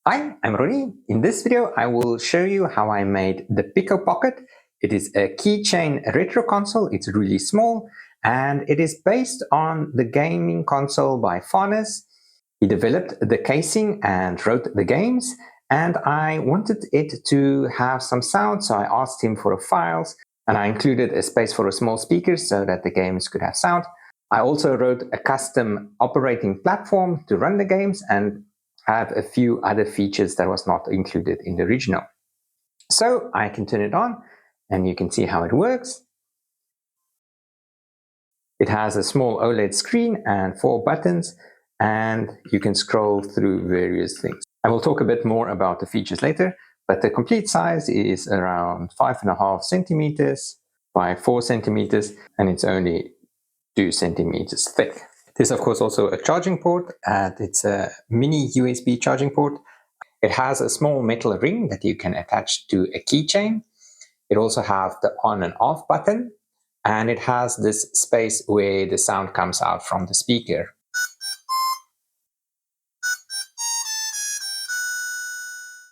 Hi, I'm Ronnie. In this video, I will show you how I made the Pic-o-Pocket. It is a keychain retro console. It's really small and it is based on the gaming console by Fanis. He developed the casing and wrote the games, and I wanted it to have some sound, so I asked him for files, and I included a space for a small speaker so that the games could have sound. I also wrote a custom operating platform to run the games and have a few other features that was not included in the original. So I can turn it on and you can see how it works. It has a small OLED screen and 4 buttons, and you can scroll through various things. I will talk a bit more about the features later, but the complete size is around 5.5 centimeters by 4 centimeters, and it's only 2 centimeters thick. There's of course also a charging port, and it's a mini USB charging port. It has a small metal ring that you can attach to a keychain. It also has the on and off button, and it has this space where the sound comes out from the speaker.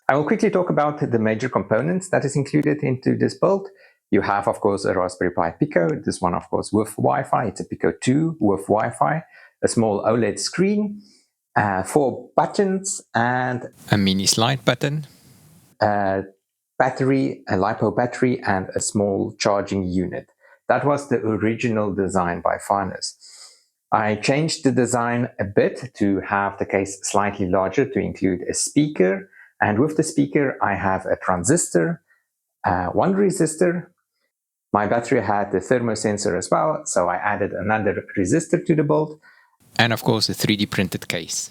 I will quickly talk about the major components that is included into this build. You have, of course, a Raspberry Pi Pico. This one, of course, with Wi-Fi. It's a Pico 2 with Wi-Fi, a small OLED screen, 4 buttons, and a mini slide button, a battery, a LiPo battery, and a small charging unit. That was the original design by Fanis. I changed the design a bit to have the case slightly larger to include a speaker, and with the speaker I have a transistor, one resistor. My battery had the thermosensor as well, so I added another resistor to the build. And of course a 3D printed case.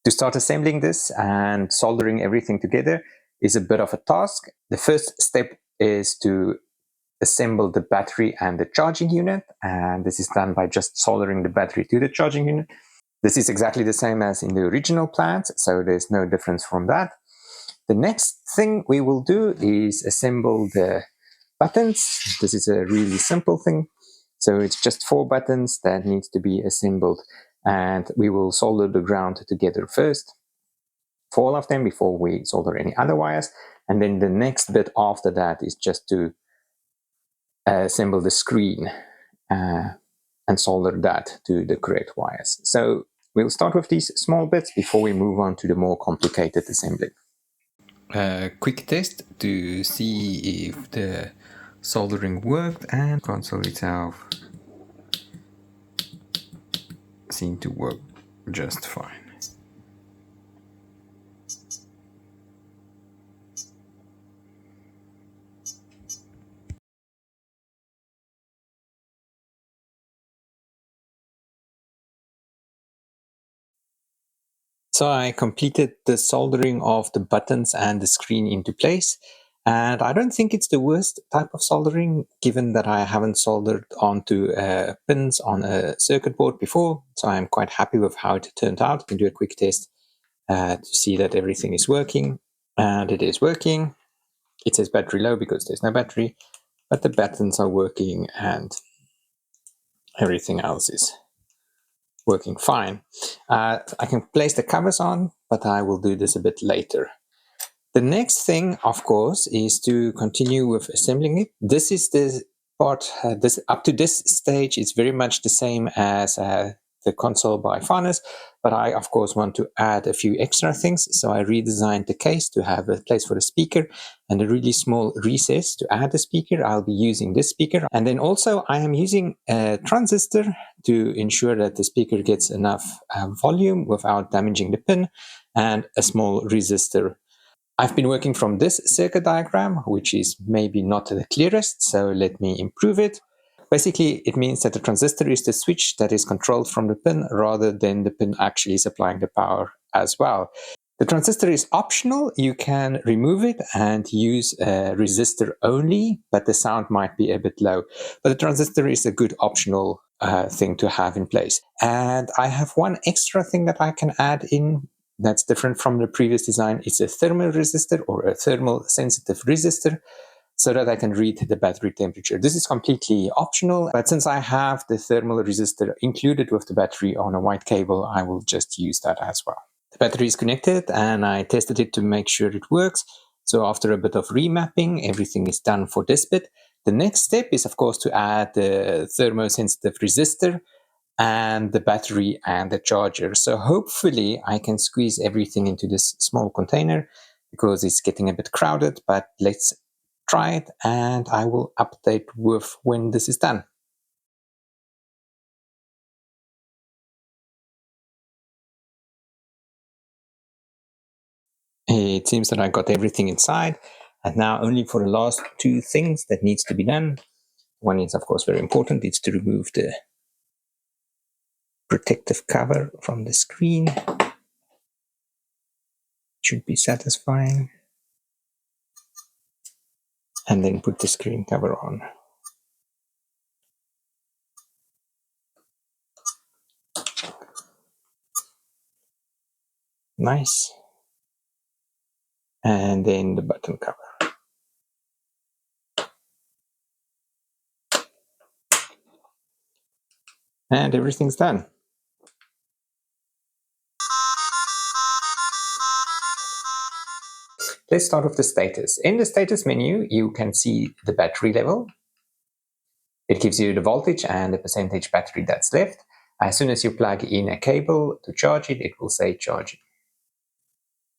To start assembling this and soldering everything together is a bit of a task. The first step is to assemble the battery and the charging unit, and this is done by just soldering the battery to the charging unit. This is exactly the same as in the original plans, so there's no difference from that. The next thing we will do is assemble the buttons. This is a really simple thing. So it's just 4 buttons that needs to be assembled, and we will solder the ground together first for all of them before we solder any other wires. And then the next bit after that is just to assemble the screen and solder that to the correct wires. So we'll start with these small bits before we move on to the more complicated assembly. A quick test to see if the soldering worked, and console itself seemed to work just fine. So I completed the soldering of the buttons and the screen into place. And I don't think it's the worst type of soldering, given that I haven't soldered onto pins on a circuit board before. So I'm quite happy with how it turned out. I can do a quick test to see that everything is working. And it is working. It says battery low because there's no battery, but the buttons are working and everything else is working fine. I can place the covers on, but I will do this a bit later. The next thing, of course, is to continue with assembling it. This is the part, up to this stage, it's very much the same as the console by Fanis, but I, of course, want to add a few extra things. So I redesigned the case to have a place for the speaker and a really small recess to add the speaker. I'll be using this speaker. And then also I am using a transistor to ensure that the speaker gets enough volume without damaging the pin, and a small resistor. I've been working from this circuit diagram, which is maybe not the clearest, so let me improve it. Basically, it means that the transistor is the switch that is controlled from the pin rather than the pin actually supplying the power as well. The transistor is optional. You can remove it and use a resistor only, but the sound might be a bit low. But the transistor is a good optional thing to have in place. And I have one extra thing that I can add in that's different from the previous design. It's a thermal resistor or a thermal sensitive resistor. so that I can read the battery temperature. This is completely optional, but since I have the thermal resistor included with the battery on a white cable, I will just use that as well. The battery is connected and I tested it to make sure it works. So after a bit of remapping, everything is done for this bit. The next step is, of course, to add the thermosensitive resistor and the battery and the charger. So hopefully I can squeeze everything into this small container because it's getting a bit crowded, but let's try it and I will update with when this is done. It seems that I got everything inside, and now only for the last two things that needs to be done. One is, of course, very important. It's to remove the protective cover from the screen. Should be satisfying. And then put the screen cover on. Nice. And then the button cover. And everything's done. Let's start with the status. In the status menu, you can see the battery level. It gives you the voltage and the percentage battery that's left. As soon as you plug in a cable to charge it, it will say charging.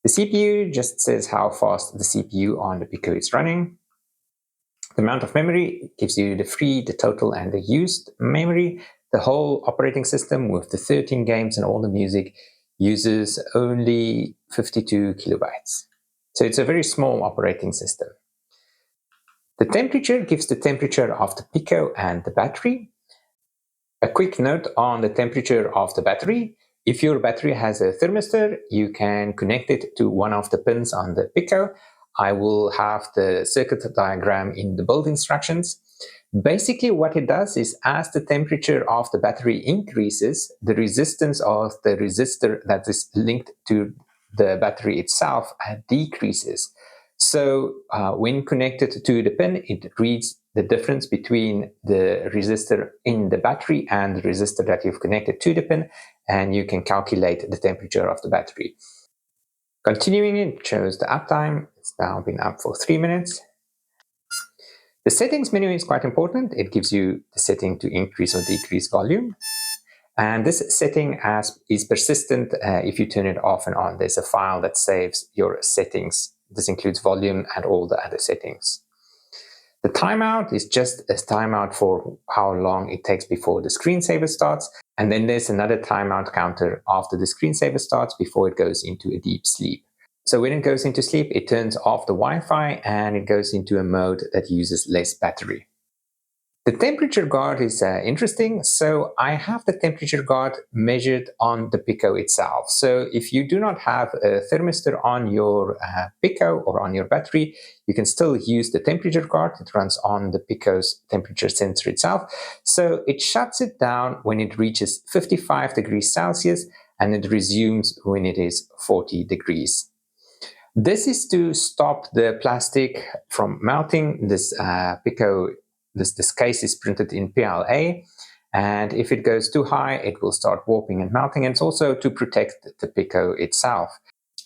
The CPU just says how fast the CPU on the Pico is running. The amount of memory gives you the free, the total, and the used memory. The whole operating system with the 13 games and all the music uses only 52 kilobytes. So it's a very small operating system. The temperature gives the temperature of the Pico and the battery. A quick note on the temperature of the battery. If your battery has a thermistor, you can connect it to one of the pins on the Pico. I will have the circuit diagram in the build instructions. Basically, what it does is as the temperature of the battery increases, the resistance of the resistor that is linked to the battery itself decreases. So when connected to the pin, it reads the difference between the resistor in the battery and the resistor that you've connected to the pin, and you can calculate the temperature of the battery. Continuing, it shows the uptime. It's now been up for 3 minutes. The settings menu is quite important. It gives you the setting to increase or decrease volume. And this setting is persistent if you turn it off and on. There's a file that saves your settings. This includes volume and all the other settings. The timeout is just a timeout for how long it takes before the screensaver starts. And then there's another timeout counter after the screensaver starts before it goes into a deep sleep. So when it goes into sleep, it turns off the Wi-Fi and it goes into a mode that uses less battery. The temperature guard is interesting. So I have the temperature guard measured on the Pico itself. So if you do not have a thermistor on your Pico or on your battery, you can still use the temperature guard. It runs on the Pico's temperature sensor itself. So it shuts it down when it reaches 55 degrees Celsius and it resumes when it is 40 degrees. This is to stop the plastic from melting. This Pico This case is printed in PLA, and if it goes too high, it will start warping and melting. And it's also to protect the Pico itself.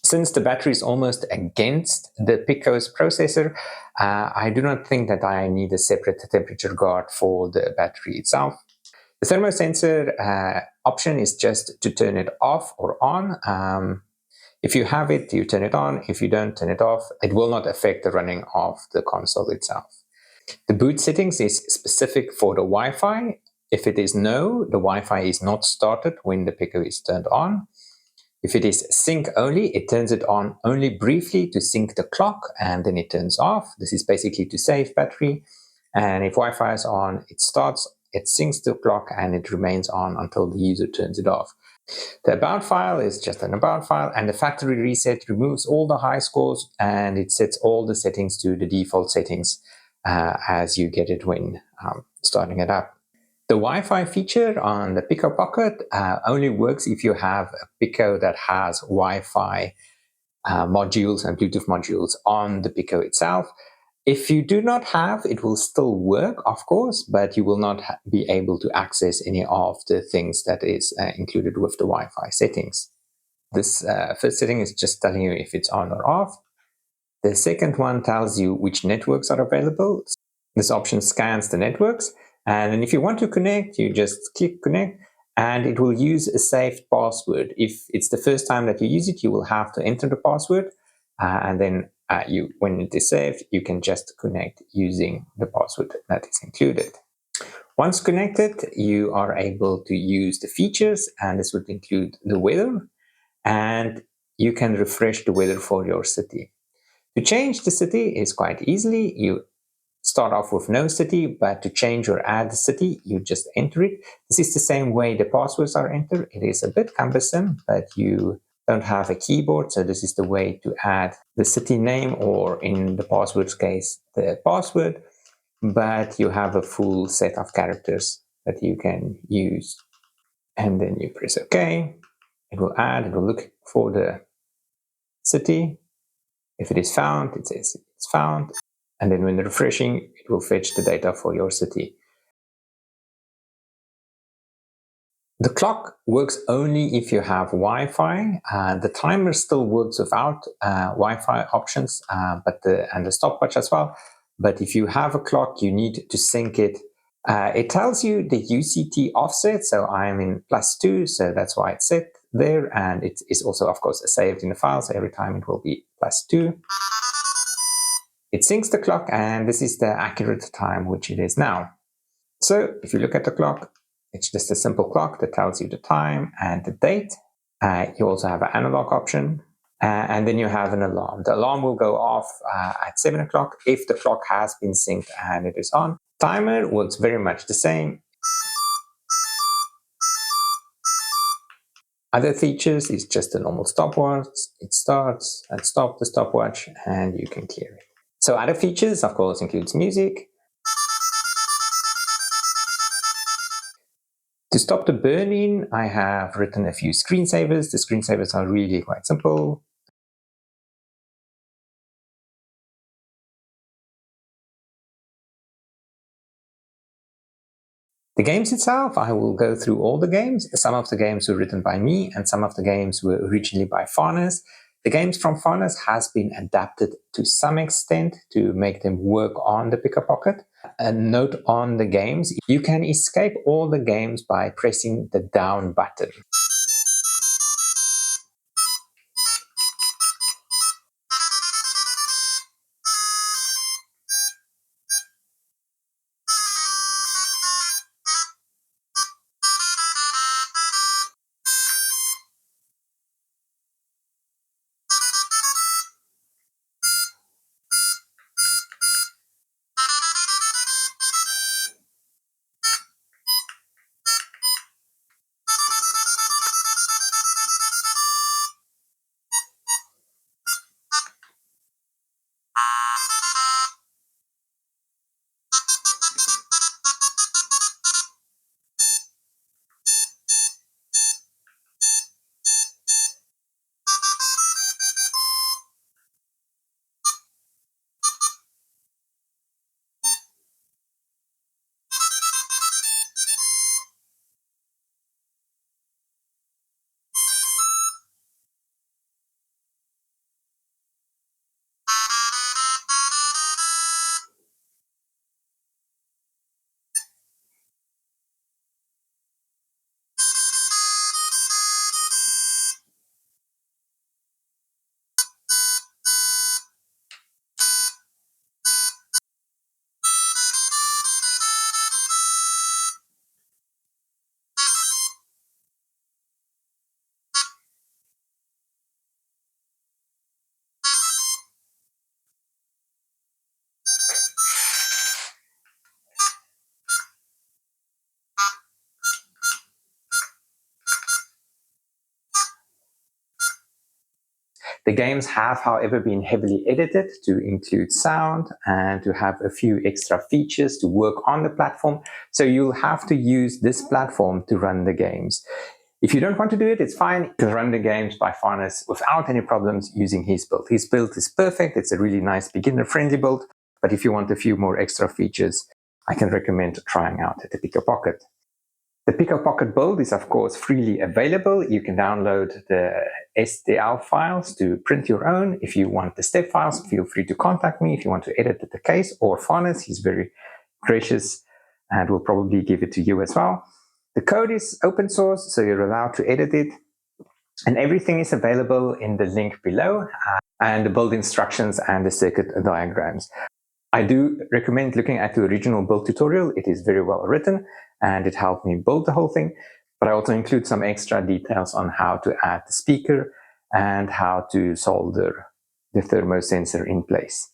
Since the battery is almost against the Pico's processor, I do not think that I need a separate temperature guard for the battery itself. The thermosensor option is just to turn it off or on. If you have it, you turn it on. If you don't, turn it off. It will not affect the running of the console itself. The boot settings is specific for the Wi-Fi. If it is no, the Wi-Fi is not started when the Pico is turned on. If it is sync only, it turns it on only briefly to sync the clock and then it turns off. This is basically to save battery. And if Wi-Fi is on, it starts, it syncs the clock and it remains on until the user turns it off. The about file is just an about file, and the factory reset removes all the high scores and it sets all the settings to the default settings as you get it when starting it up. The Wi-Fi feature on the Pic-o-Pocket only works if you have a Pico that has Wi-Fi modules and Bluetooth modules on the Pico itself. If you do not have, it will still work, of course, but you will not be able to access any of the things that is included with the Wi-Fi settings. This first setting is just telling you if it's on or off. The second one tells you which networks are available. This option scans the networks, and then if you want to connect, you just click connect, and it will use a saved password. If it's the first time that you use it, you will have to enter the password, and then when it is saved, you can just connect using the password that is included. Once connected, you are able to use the features, and this would include the weather, and you can refresh the weather for your city. To change the city is quite easily. You start off with no city, but to change or add the city, you just enter it. This is the same way the passwords are entered. It is a bit cumbersome, but you don't have a keyboard, so this is the way to add the city name, or in the password's case, the password, but you have a full set of characters that you can use. And then you press OK. It will add, it will look for the city. If it is found, it says it's found. And then when refreshing, it will fetch the data for your city. The clock works only if you have Wi-Fi. The timer still works without Wi-Fi options, and the stopwatch as well. But if you have a clock, you need to sync it. It tells you the UCT offset, so I'm in +2, so that's why it's set there. And it is also, of course, saved in the file, so every time it will be +2. It syncs the clock, and this is the accurate time, which it is now. So if you look at the clock, it's just a simple clock that tells you the time and the date. You also have an analog option, and then you have an alarm. The alarm will go off at 7 o'clock if the clock has been synced and it is on. Timer works very much the same. Other features is just a normal stopwatch. It starts and stops the stopwatch, and you can clear it. So other features, of course, includes music. To stop the burn-in, I have written a few screensavers. The screensavers are really quite simple. The games itself, I will go through all the games. Some of the games were written by me, and some of the games were originally by Fanis. The games from Fanis has been adapted to some extent to make them work on the Pic-o-Pocket. A note on the games, you can escape all the games by pressing the down button. The games have, however, been heavily edited to include sound and to have a few extra features to work on the platform. So you'll have to use this platform to run the games. If you don't want to do it, it's fine. You can run the games by Fanis without any problems using his build. His build is perfect. It's a really nice beginner-friendly build. But if you want a few more extra features, I can recommend trying out the Pic-o-Pocket. The Pic-o-Pocket build is of course freely available. You can download the STL files to print your own. If you want the step files, feel free to contact me if you want to edit the case, or Fanis. He's very gracious and will probably give it to you as well. The code is open source, so you're allowed to edit it. And everything is available in the link below, and the build instructions and the circuit diagrams. I do recommend looking at the original build tutorial. It is very well written and it helped me build the whole thing. But I also include some extra details on how to add the speaker and how to solder the thermosensor in place.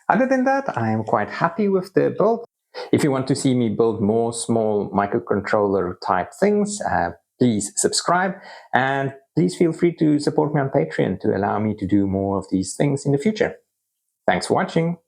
Other than that, I am quite happy with the build. If you want to see me build more small microcontroller type things, please subscribe, and please feel free to support me on Patreon to allow me to do more of these things in the future. Thanks for watching.